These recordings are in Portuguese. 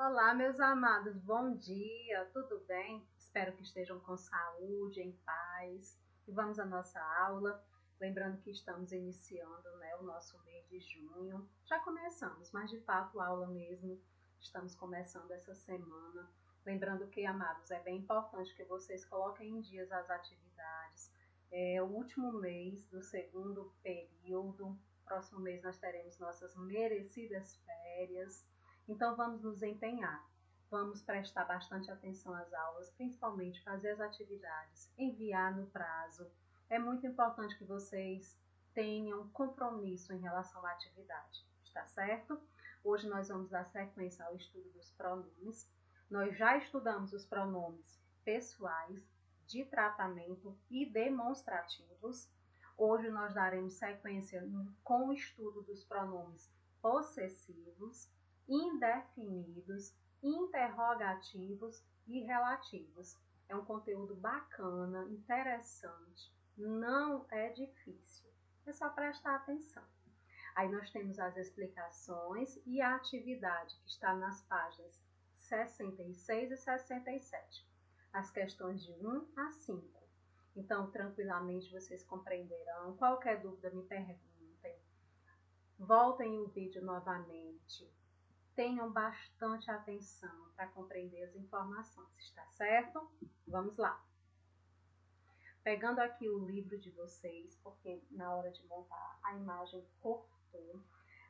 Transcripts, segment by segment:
Olá, meus amados, bom dia, tudo bem? Espero que estejam com saúde, em paz. E vamos à nossa aula. Lembrando que estamos iniciando, o nosso mês de junho. Já começamos, mas de fato a aula mesmo estamos começando essa semana. Lembrando que, amados, é bem importante que vocês coloquem em dias as atividades. É o último mês do segundo período. Próximo mês nós teremos nossas merecidas férias. Então, vamos nos empenhar, vamos prestar bastante atenção às aulas, principalmente fazer as atividades, enviar no prazo. É muito importante que vocês tenham compromisso em relação à atividade, está certo? Hoje nós vamos dar sequência ao estudo dos pronomes. Nós já estudamos os pronomes pessoais, de tratamento e demonstrativos. Hoje nós daremos sequência com o estudo dos pronomes possessivos, indefinidos, interrogativos e relativos. É um conteúdo bacana, interessante, não é difícil, é só prestar atenção. Aí nós temos as explicações e a atividade que está nas páginas 66 e 67, as questões de 1 a 5. Então, tranquilamente vocês compreenderão. Qualquer dúvida, me perguntem. Voltem o vídeo novamente. Tenham bastante atenção para compreender as informações, está certo? Vamos lá. Pegando aqui o livro de vocês, porque na hora de montar a imagem cortou,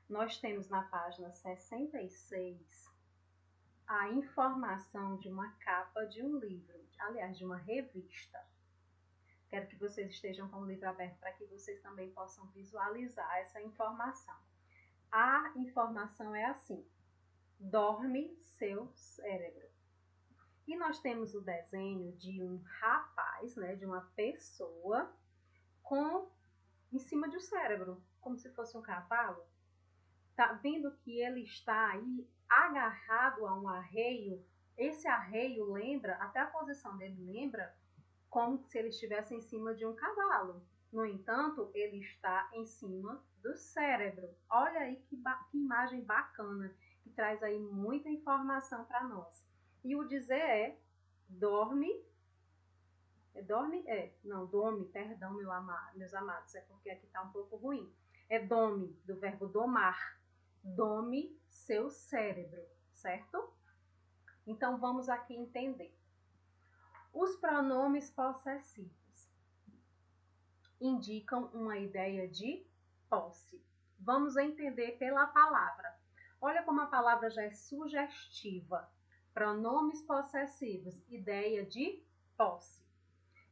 nós temos na página 66 a informação de uma capa de um livro, aliás, de uma revista. Quero que vocês estejam com o livro aberto para que vocês também possam visualizar essa informação. A informação é assim: dorme seu cérebro. E nós temos o desenho de um rapaz, de uma pessoa em cima de um cérebro, como se fosse um cavalo. Tá vendo que ele está aí agarrado a um arreio? Esse arreio lembra, até a posição dele lembra, como se ele estivesse em cima de um cavalo. No entanto, ele está em cima do cérebro. Olha aí que imagem bacana, que traz aí muita informação para nós. E o dizer é, dorme, perdão, meus amados, é porque aqui está um pouco ruim. É dome, do verbo domar. Dome seu cérebro, certo? Então, vamos aqui entender. Os pronomes possessivos indicam uma ideia de posse. Vamos entender pela palavra. Olha como a palavra já é sugestiva. Pronomes possessivos, ideia de posse,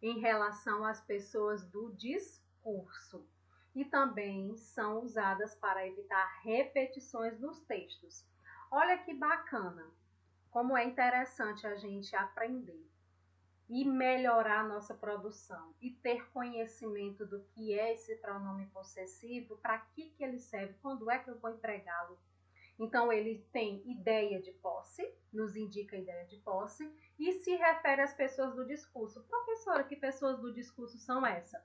em relação às pessoas do discurso. E também são usadas para evitar repetições nos textos. Olha que bacana, como é interessante a gente aprender e melhorar a nossa produção e ter conhecimento do que é esse pronome possessivo, para que ele serve, quando é que eu vou empregá-lo. Então, ele tem ideia de posse, nos indica a ideia de posse, e se refere às pessoas do discurso. Professora, que pessoas do discurso são essas?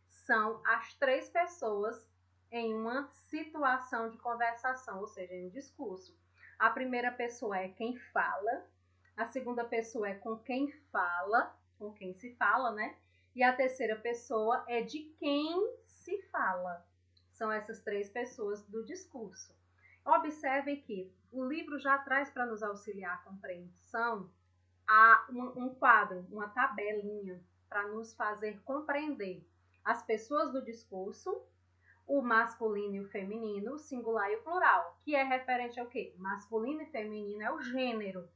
São as três pessoas em uma situação de conversação, ou seja, em um discurso. A primeira pessoa é quem fala, a segunda pessoa é com quem fala, com quem se fala, né? E a terceira pessoa é de quem se fala. São essas três pessoas do discurso. Observem que o livro já traz para nos auxiliar a compreensão um quadro, uma tabelinha, para nos fazer compreender as pessoas do discurso, o masculino e o feminino, o singular e o plural, que é referente ao quê? Masculino e feminino é o gênero,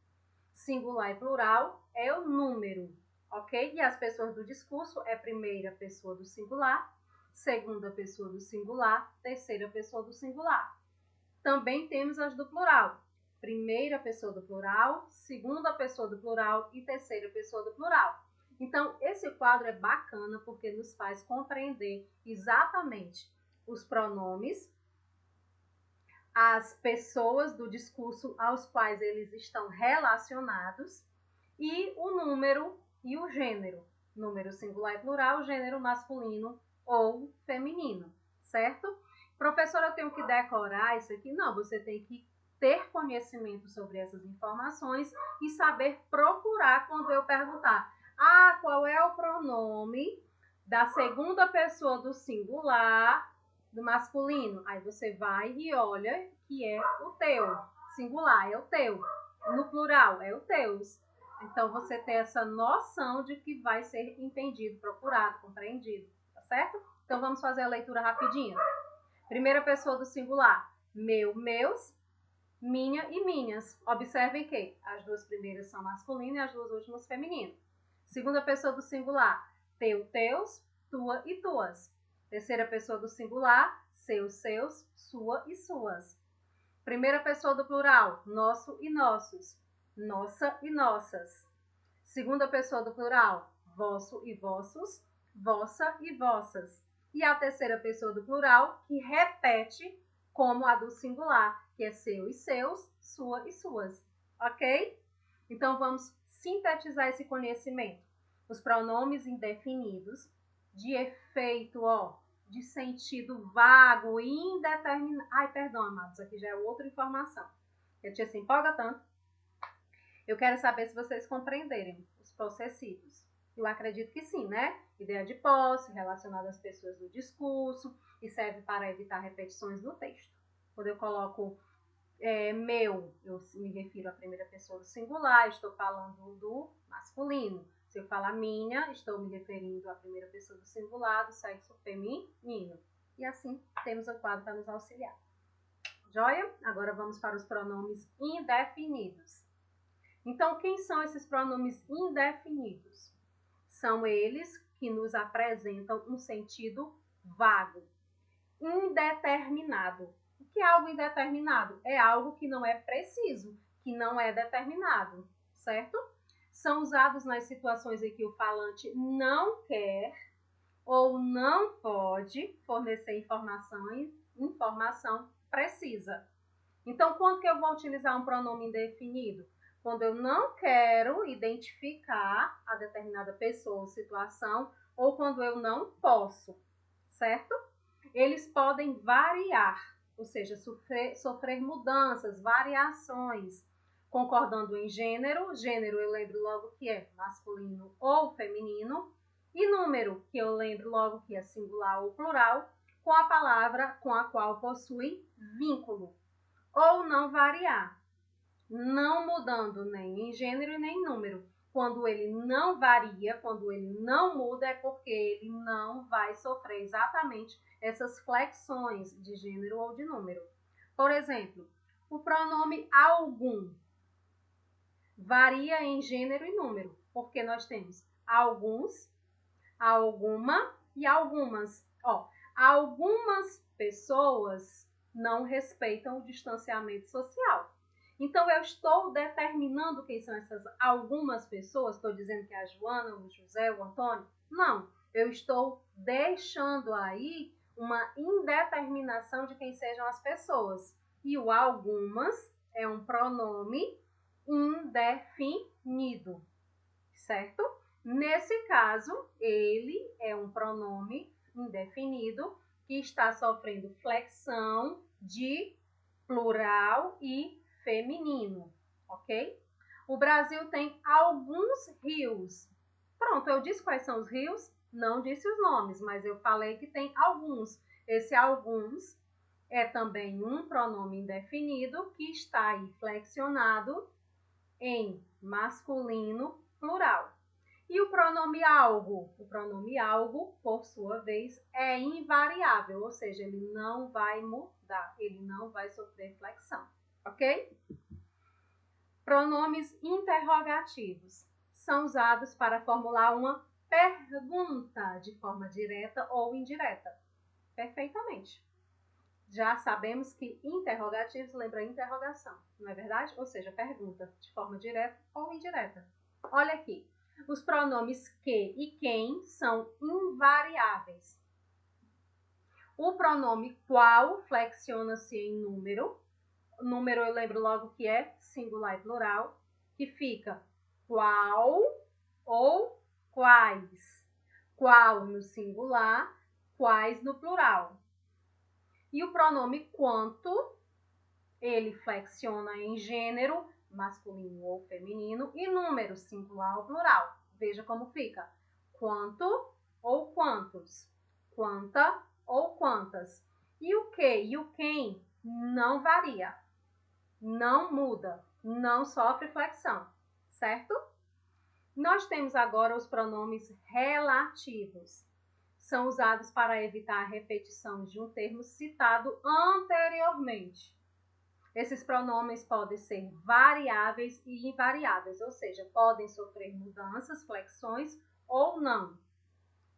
singular e plural é o número, ok? E as pessoas do discurso é primeira pessoa do singular, segunda pessoa do singular, terceira pessoa do singular. Também temos as do plural. Primeira pessoa do plural, segunda pessoa do plural e terceira pessoa do plural. Então, esse quadro é bacana porque nos faz compreender exatamente os pronomes, as pessoas do discurso aos quais eles estão relacionados e o número e o gênero. Número singular e plural, gênero masculino ou feminino, certo? Professora, eu tenho que decorar isso aqui? Não, você tem que ter conhecimento sobre essas informações e saber procurar quando eu perguntar: ah, qual é o pronome da segunda pessoa do singular do masculino? Aí você vai e olha que é o teu. Singular é o teu. No plural é o teus. Então você tem essa noção de que vai ser entendido, procurado, compreendido, tá certo? Então vamos fazer a leitura rapidinha. Primeira pessoa do singular: meu, meus, minha e minhas. Observem que as duas primeiras são masculino e as duas últimas feminino. Segunda pessoa do singular: teu, teus, tua e tuas. Terceira pessoa do singular: seus, seus, sua e suas. Primeira pessoa do plural: nosso e nossos, nossa e nossas. Segunda pessoa do plural: vosso e vossos, vossa e vossas. E a terceira pessoa do plural, que repete como a do singular, que é seu e seus, sua e suas. Ok? Então vamos sintetizar esse conhecimento. Os pronomes indefinidos, de efeito, de sentido vago e indeterminado. Ai, perdão, amados, aqui já é outra informação. A tia se empolga tanto. Eu quero saber se vocês compreenderem os possessivos. Eu acredito que sim, né? Ideia de posse, relacionada às pessoas do discurso, e serve para evitar repetições no texto. Quando eu coloco meu, eu me refiro à primeira pessoa do singular, estou falando do masculino. Se eu falar minha, estou me referindo à primeira pessoa do singular, do sexo feminino. E assim, temos o quadro para nos auxiliar. Joia? Agora vamos para os pronomes indefinidos. Então, quem são esses pronomes indefinidos? São eles que nos apresentam um sentido vago, indeterminado. O que é algo indeterminado? É algo que não é preciso, que não é determinado, certo? São usados nas situações em que o falante não quer ou não pode fornecer informação precisa. Então, quando que eu vou utilizar um pronome indefinido? Quando eu não quero identificar a determinada pessoa ou situação, ou quando eu não posso, certo? Eles podem variar, ou seja, sofrer mudanças, variações, concordando em gênero. Gênero eu lembro logo que é masculino ou feminino, e número, que eu lembro logo que é singular ou plural, com a palavra com a qual possui vínculo. Ou não variar, não mudando nem em gênero e nem em número. Quando ele não varia, quando ele não muda, é porque ele não vai sofrer exatamente essas flexões de gênero ou de número. Por exemplo, o pronome algum varia em gênero e número, porque nós temos alguns, alguma e algumas. Algumas pessoas não respeitam o distanciamento social. Então, eu estou determinando quem são essas algumas pessoas. Estou dizendo que é a Joana, o José, o Antônio? Não, eu estou deixando aí uma indeterminação de quem sejam as pessoas. E o algumas é um pronome indefinido, certo? Nesse caso, ele é um pronome indefinido que está sofrendo flexão de plural e feminino, ok? O Brasil tem alguns rios. Pronto, eu disse quais são os rios, não disse os nomes, mas eu falei que tem alguns. Esse alguns é também um pronome indefinido que está aí flexionado em masculino plural. E o pronome algo? O pronome algo, por sua vez, é invariável, ou seja, ele não vai mudar, ele não vai sofrer flexão, ok? Pronomes interrogativos são usados para formular uma pergunta de forma direta ou indireta. Perfeitamente. Já sabemos que interrogativos lembra interrogação, não é verdade? Ou seja, pergunta de forma direta ou indireta. Olha aqui. Os pronomes que e quem são invariáveis. O pronome qual flexiona-se em número. Número eu lembro logo que é singular e plural, que fica qual ou quais. Qual no singular, quais no plural. E o pronome quanto Ele flexiona em gênero, masculino ou feminino, e número, singular ou plural. Veja como fica. Quanto ou quantos. Quanta ou quantas. E o que e o quem não varia. Não muda. Não sofre flexão. Certo? Nós temos agora os pronomes relativos. São usados para evitar a repetição de um termo citado anteriormente. Esses pronomes podem ser variáveis e invariáveis, ou seja, podem sofrer mudanças, flexões ou não.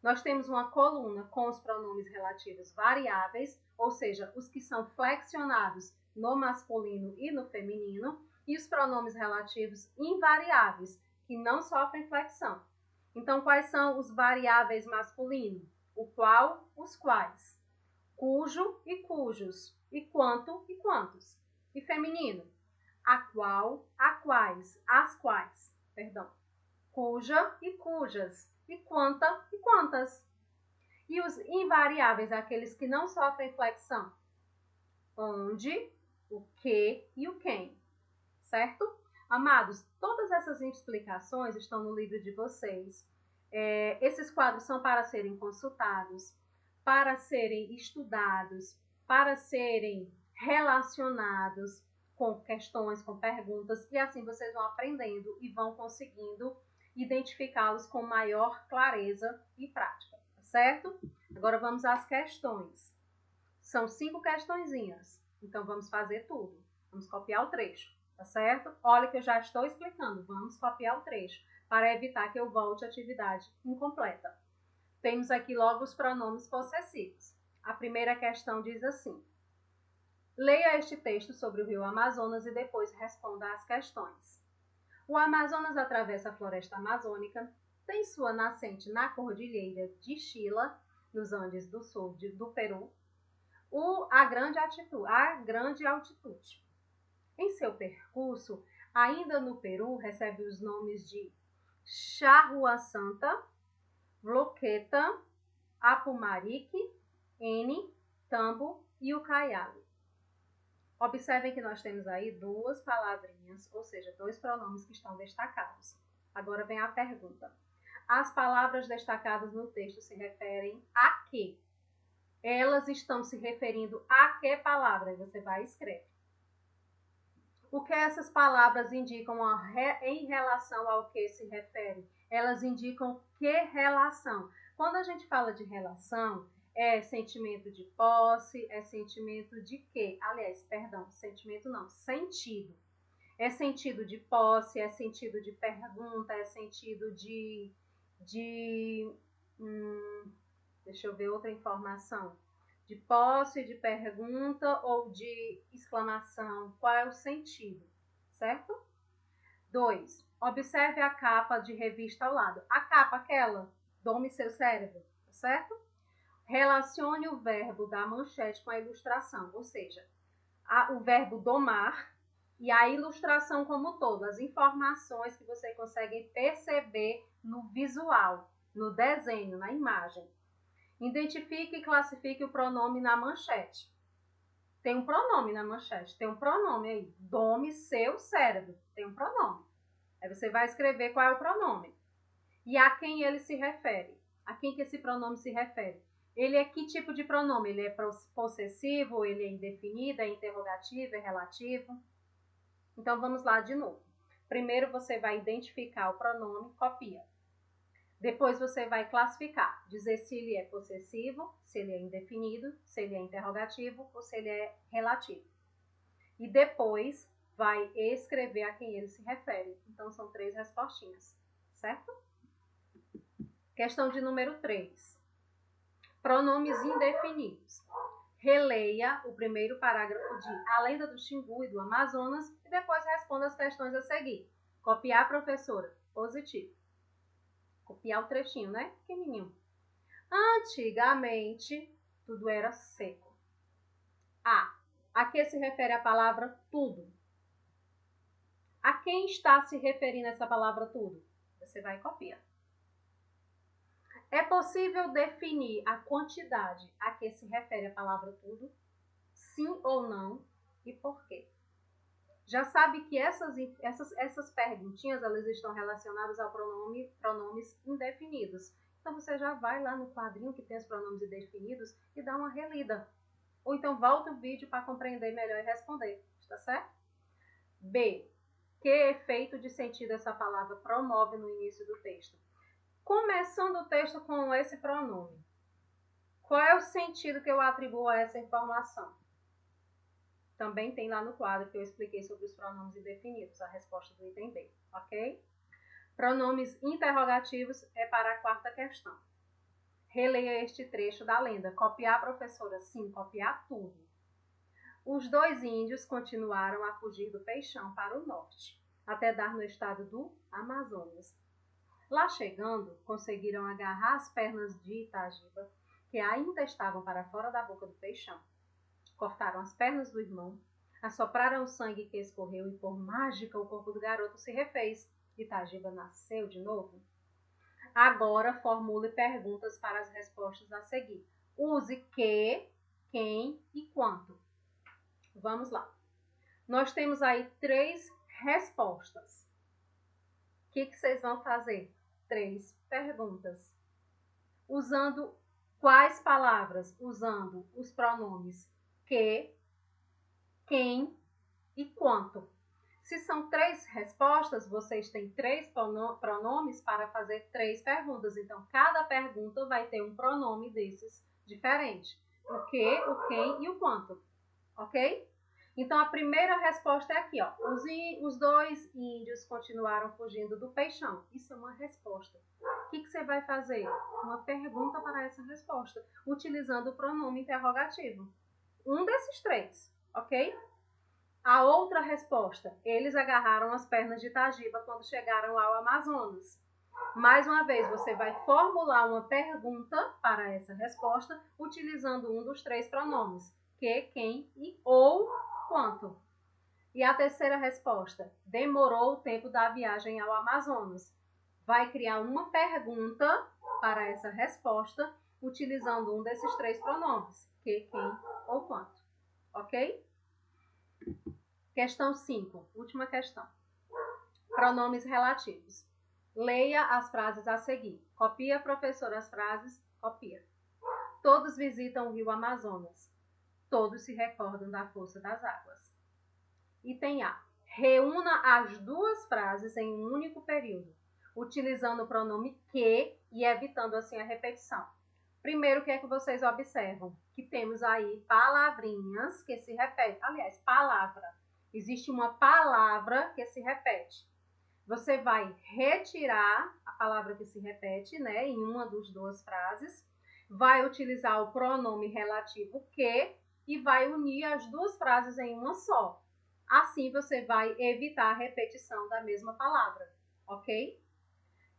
Nós temos uma coluna com os pronomes relativos variáveis, ou seja, os que são flexionados no masculino e no feminino, e os pronomes relativos invariáveis, que não sofrem flexão. Então, quais são os variáveis masculinos? O qual, os quais. Cujo e cujos. E quanto e quantos. E feminino? A qual, a quais, as quais. Perdão. Cuja e cujas. E quanta e quantas. E os invariáveis, aqueles que não sofrem flexão? Onde, o que e o quem. Certo? Amados, todas essas explicações estão no livro de vocês. Esses quadros são para serem consultados, para serem estudados, para serem relacionados com questões, com perguntas, e assim vocês vão aprendendo e vão conseguindo identificá-los com maior clareza e prática, tá certo? Agora vamos às questões. São 5 questõezinhas, então vamos fazer tudo. Vamos copiar o trecho, tá certo? Olha que eu já estou explicando, vamos copiar o trecho, para evitar que eu volte à atividade incompleta. Temos aqui logo os pronomes possessivos. A primeira questão diz assim: leia este texto sobre o rio Amazonas e depois responda às questões. O Amazonas atravessa a floresta amazônica, tem sua nascente na cordilheira de Chila, nos Andes do sul do Peru, a grande altitude. Em seu percurso, ainda no Peru, recebe os nomes de Charrua Santa, Bloqueta, Apumarique, N, Tambo e Ucaiali. Observem que nós temos aí 2 palavrinhas, ou seja, 2 pronomes que estão destacados. Agora vem a pergunta. As palavras destacadas no texto se referem a quê? Elas estão se referindo a que palavra? Você vai e escreve. O que essas palavras indicam em relação ao que se refere? Elas indicam que relação? Quando a gente fala de relação, é sentimento de posse, é sentimento de quê? Aliás, perdão, sentimento não, sentido. É sentido de posse, é sentido de pergunta, é sentido deixa eu ver outra informação. De posse, de pergunta ou de exclamação. Qual é o sentido? Certo? 2. Observe a capa de revista ao lado. A capa, aquela, dome seu cérebro, certo? Relacione o verbo da manchete com a ilustração, ou seja, o verbo domar e a ilustração como um todo, as informações que você consegue perceber no visual, no desenho, na imagem. Identifique e classifique o pronome na manchete. Tem um pronome na manchete, tem um pronome aí. Dome seu cérebro, tem um pronome. Aí você vai escrever qual é o pronome. E a quem ele se refere. A quem que esse pronome se refere? Ele é que tipo de pronome? Ele é possessivo, ele é indefinido, é interrogativo, é relativo? Então vamos lá de novo. Primeiro você vai identificar o pronome, copia. Depois você vai classificar, dizer se ele é possessivo, se ele é indefinido, se ele é interrogativo ou se ele é relativo. E depois vai escrever a quem ele se refere. Então são 3 respostinhas, certo? Questão de número 3. Pronomes indefinidos. Releia o primeiro parágrafo de A Lenda do Xingu e do Amazonas e depois responda as questões a seguir. Copiar, professora? Positivo. Copiar o trechinho, né? Pequenininho. Antigamente, tudo era seco. A que se refere a palavra tudo? A quem está se referindo essa palavra tudo? Você vai copiar. É possível definir a quantidade a que se refere a palavra tudo? Sim ou não? e por quê. Já sabe que essas perguntinhas, elas estão relacionadas ao pronomes indefinidos. Então, você já vai lá no quadrinho que tem os pronomes indefinidos e dá uma relida. Ou então, volta o vídeo para compreender melhor e responder. Está certo? B. Que efeito de sentido essa palavra promove no início do texto? Começando o texto com esse pronome. Qual é o sentido que eu atribuo a essa informação? Também tem lá no quadro que eu expliquei sobre os pronomes indefinidos, a resposta do item B, ok? Pronomes interrogativos é para a quarta questão. Releia este trecho da lenda. Copiar, professora? Sim, copiar tudo. Os dois índios continuaram a fugir do Peixão para o norte, até dar no estado do Amazonas. Lá chegando, conseguiram agarrar as pernas de Itagiba, que ainda estavam para fora da boca do Peixão. Cortaram as pernas do irmão, assopraram o sangue que escorreu e, por mágica, o corpo do garoto se refez. Itagiba nasceu de novo. Agora formule perguntas para as respostas a seguir. Use que, quem e quanto. Vamos lá. Nós temos aí 3 respostas. O que vocês vão fazer? 3 perguntas. Usando quais palavras? Usando os pronomes que, quem e quanto. Se são 3 respostas, vocês têm 3 pronomes para fazer 3 perguntas. Então, cada pergunta vai ter um pronome desses diferente. O que, o quem e o quanto. Ok? Então, a primeira resposta é aqui, ó. Os dois índios continuaram fugindo do Peixão. Isso é uma resposta. O que você vai fazer? Uma pergunta para essa resposta, utilizando o pronome interrogativo. Um desses 3, ok? A outra resposta, eles agarraram as pernas de Itagiba quando chegaram ao Amazonas. Mais uma vez, você vai formular uma pergunta para essa resposta, utilizando um dos 3 pronomes, que, quem e ou quanto. E a terceira resposta, demorou o tempo da viagem ao Amazonas. Vai criar uma pergunta para essa resposta, utilizando um desses 3 pronomes, que, quem ou quanto. Ok? Questão 5, última questão. Pronomes relativos. Leia as frases a seguir. Copia, professor, as frases. Copia. Todos visitam o rio Amazonas. Todos se recordam da força das águas. Item A. Reúna as 2 frases em um único período, utilizando o pronome que e evitando assim a repetição. Primeiro, o que é que vocês observam? Que temos aí palavrinhas que se repetem. Aliás, palavra. Existe uma palavra que se repete. Você vai retirar a palavra que se repete, né, em uma das 2 frases, vai utilizar o pronome relativo que e vai unir as 2 frases em uma só. Assim, você vai evitar a repetição da mesma palavra, ok?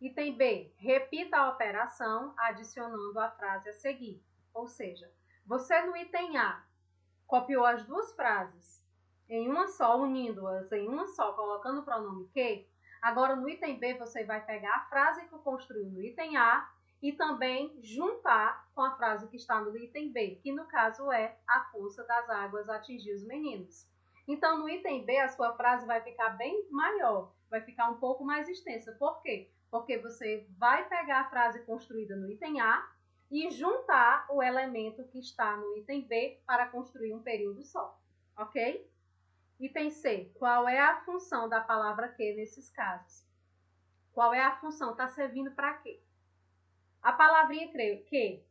Item B. Repita a operação adicionando a frase a seguir. Ou seja, você no item A copiou as 2 frases em uma só, unindo-as em uma só, colocando o pronome que. Agora, no item B, você vai pegar a frase que construiu no item A e também juntar com a frase que está no item B, que no caso é a força das águas atingiu os meninos. Então, no item B, a sua frase vai ficar bem maior, vai ficar um pouco mais extensa. Por quê? Porque você vai pegar a frase construída no item A e juntar o elemento que está no item B para construir um período só, ok? Item C. Qual é a função da palavra que nesses casos? Qual é a função? Está servindo para quê? A palavrinha que,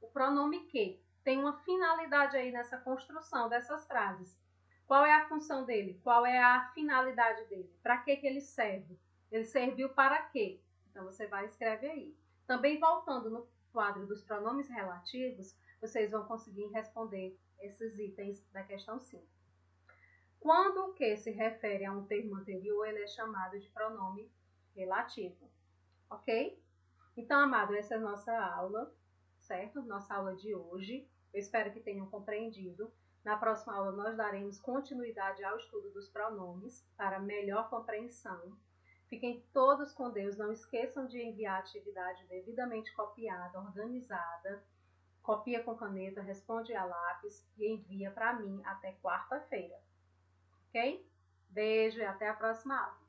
o pronome que, tem uma finalidade aí nessa construção dessas frases. Qual é a função dele? Qual é a finalidade dele? Para que ele serve? Ele serviu para quê? Então, você vai escrever aí. Também voltando no quadro dos pronomes relativos, vocês vão conseguir responder esses itens da questão 5. Quando o que se refere a um termo anterior, ele é chamado de pronome relativo, ok? Então, amado, essa é a nossa aula, certo? Nossa aula de hoje. Eu espero que tenham compreendido. Na próxima aula, nós daremos continuidade ao estudo dos pronomes para melhor compreensão. Fiquem todos com Deus. Não esqueçam de enviar a atividade devidamente copiada, organizada, copia com caneta, responde a lápis e envia para mim até quarta-feira, ok? Beijo e até a próxima aula.